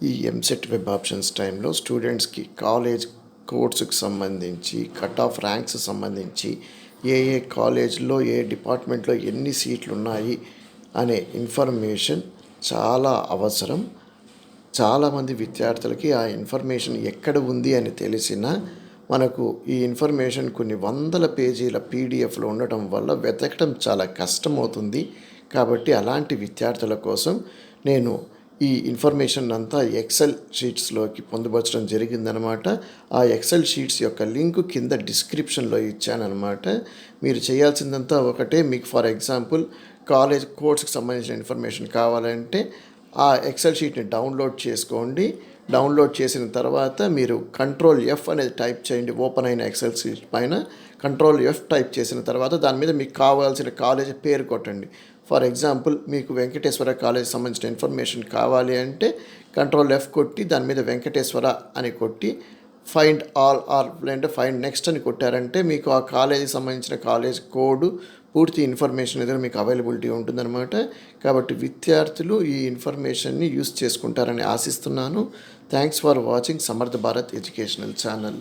ఈ EAMCET web options టైంలో స్టూడెంట్స్కి కాలేజ్ కోర్సుకు సంబంధించి కట్ ఆఫ్ ర్యాంక్స్ సంబంధించి ఏ ఏ కాలేజ్లో ఏ డిపార్ట్మెంట్లో ఎన్ని సీట్లు ఉన్నాయి అనే ఇన్ఫర్మేషన్ చాలా అవసరం. చాలామంది విద్యార్థులకి ఆ ఇన్ఫర్మేషన్ ఎక్కడ ఉంది అని తెలిసినా మనకు ఈ ఇన్ఫర్మేషన్ కొన్ని వందల పేజీల పీడిఎఫ్లో ఉండటం వల్ల వెతకడం చాలా కష్టమవుతుంది. కాబట్టి అలాంటి విద్యార్థుల కోసం నేను ఈ ఇన్ఫర్మేషన్ అంతా ఎక్సెల్ షీట్స్లోకి పొందుపరచడం జరిగిందనమాట. ఆ ఎక్సెల్ షీట్స్ యొక్క లింక్ కింద డిస్క్రిప్షన్లో ఇచ్చానమాట. మీరు చేయాల్సిందంతా ఒకటే. మీకు ఫర్ ఎగ్జాంపుల్ కాలేజ్ కోర్స్కి సంబంధించిన ఇన్ఫర్మేషన్ కావాలంటే ఆ ఎక్సెల్ షీట్ని డౌన్లోడ్ చేసుకోండి. డౌన్లోడ్ చేసిన తర్వాత మీరు Ctrl+F అనేది టైప్ చేయండి. ఓపెన్ అయిన ఎక్సెల్ షీట్ పైన Ctrl+F టైప్ చేసిన తర్వాత దాని మీద మీకు కావాల్సిన కాలేజ్ పేరు కొట్టండి. ఫర్ ఎగ్జాంపుల్ మీకు వెంకటేశ్వర కాలేజ్ సంబంధించిన ఇన్ఫర్మేషన్ కావాలి అంటే Ctrl+F కొట్టి దాని మీద వెంకటేశ్వర అని కొట్టి ఫైండ్ ఆల్ ఆర్ లేదంటే ఫైండ్ నెక్స్ట్ అని కొట్టారంటే మీకు ఆ కాలేజీకి సంబంధించిన కాలేజ్ కోడ్ పూర్తి ఇన్ఫర్మేషన్ ఏదైనా మీకు అవైలబిలిటీ ఉంటుందన్నమాట. కాబట్టి విద్యార్థులు ఈ ఇన్ఫర్మేషన్ని యూస్ చేసుకుంటారని ఆశిస్తున్నాను. థ్యాంక్స్ ఫర్ వాచింగ్ సమర్థ భారత్ ఎడ్యుకేషనల్ ఛానల్.